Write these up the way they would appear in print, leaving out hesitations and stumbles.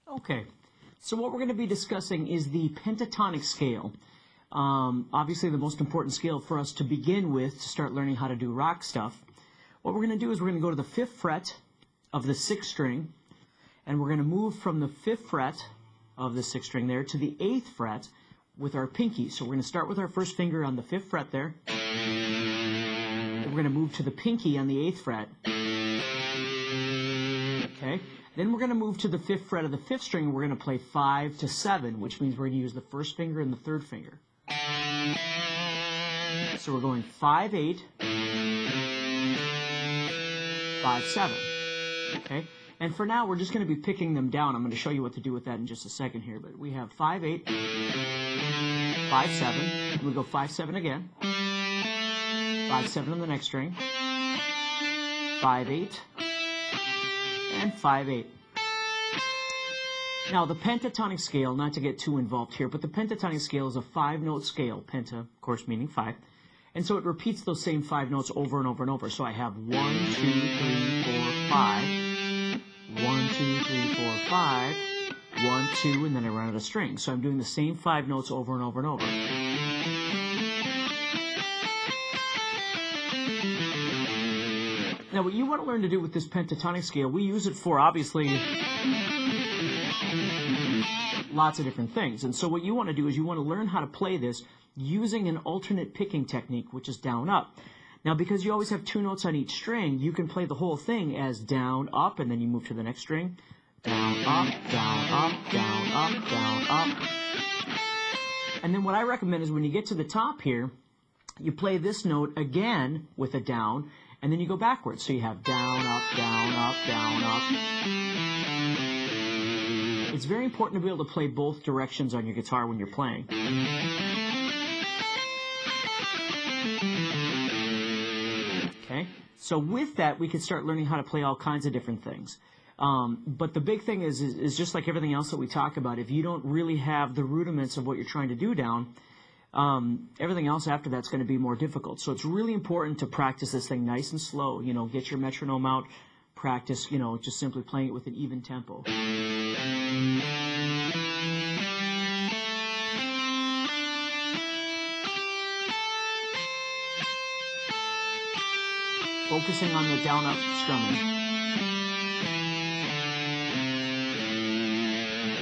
Okay, so what we're going to be discussing is the pentatonic scale. Obviously the most important scale for us to begin with to start learning how to do rock stuff. What we're going to do is we're going to go to the 5th fret of the 6th string, and we're going to move from the 5th fret of the 6th string there to the 8th fret with our pinky. So we're going to start with our first finger on the 5th fret there. And we're going to move to the pinky on the 8th fret. Okay. Then we're going to move to the 5th fret of the 5th string, and we're going to play 5 to 7, which means we're going to use the first finger and the 3rd finger. So we're going 5, 8, 5, 7. Okay? And for now, we're just going to be picking them down. I'm going to show you what to do with that in just a second here. But we have 5, 8, 5, 7. And we go 5, 7 again. 5, 7 on the next string. 5, 8. And 5, 8. Now, the pentatonic scale, not to get too involved here, but the pentatonic scale is a 5-note scale. Penta, of course, meaning 5. And so it repeats those same 5 notes over and over and over. So I have 1, 2, 3, 4, 5. 1, 2, 3, 4, 5. 1, 2, and then I run out of strings. So I'm doing the same 5 notes over and over and over. Now, what you want to learn to do with this pentatonic scale, we use it for, obviously, lots of different things. And so what you want to do is you want to learn how to play this using an alternate picking technique, which is down, up. Now, because you always have 2 notes on each string, you can play the whole thing as down, up, and then you move to the next string. Down, up, down, up, down, up, down, up. And then what I recommend is when you get to the top here, you play this note again with a down, and then you go backwards. So you have down, up, down, up, down, up. It's very important to be able to play both directions on your guitar when you're playing. Okay, so with that, we can start learning how to play all kinds of different things. But the big thing is just like everything else that we talk about, if you don't really have the rudiments of what you're trying to do down, everything else after that's going to be more difficult. So it's really important to practice this thing nice and slow. You know, get your metronome out, practice, you know, just simply playing it with an even tempo. Focusing on the down-up strumming.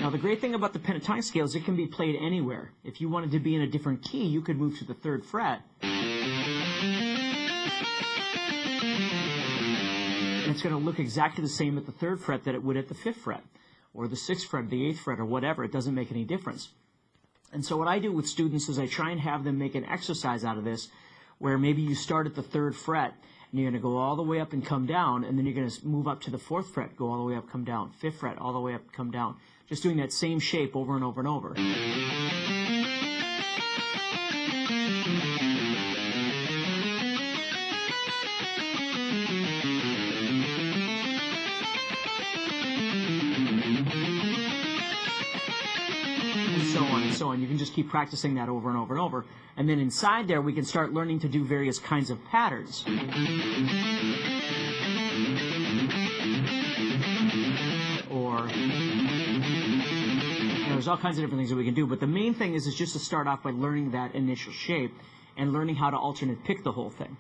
Now, the great thing about the pentatonic scale is it can be played anywhere. If you wanted to be in a different key, you could move to the 3rd fret. And it's going to look exactly the same at the 3rd fret that it would at the 5th fret, or the 6th fret, the 8th fret, or whatever. It doesn't make any difference. And so what I do with students is I try and have them make an exercise out of this, where maybe you start at the 3rd fret, and you're going to go all the way up and come down, and then you're going to move up to the 4th fret, go all the way up, come down, 5th fret, all the way up, come down. Just doing that same shape over and over and over. So on and so on. You can just keep practicing that over and over and over. And then inside there, we can start learning to do various kinds of patterns. Or, there's all kinds of different things that we can do. But the main thing is just to start off by learning that initial shape and learning how to alternate pick the whole thing.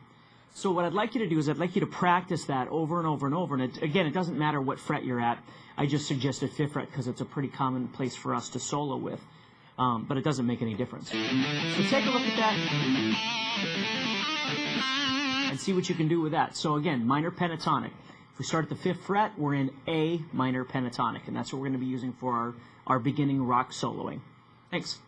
So what I'd like you to do is I'd like you to practice that over and over and over. And again, it doesn't matter what fret you're at. I just suggested 5th fret because it's a pretty common place for us to solo with. But it doesn't make any difference. So take a look at that and see what you can do with that. So again, minor pentatonic. If we start at the 5th fret, we're in A minor pentatonic, and that's what we're going to be using for our beginning rock soloing. Thanks.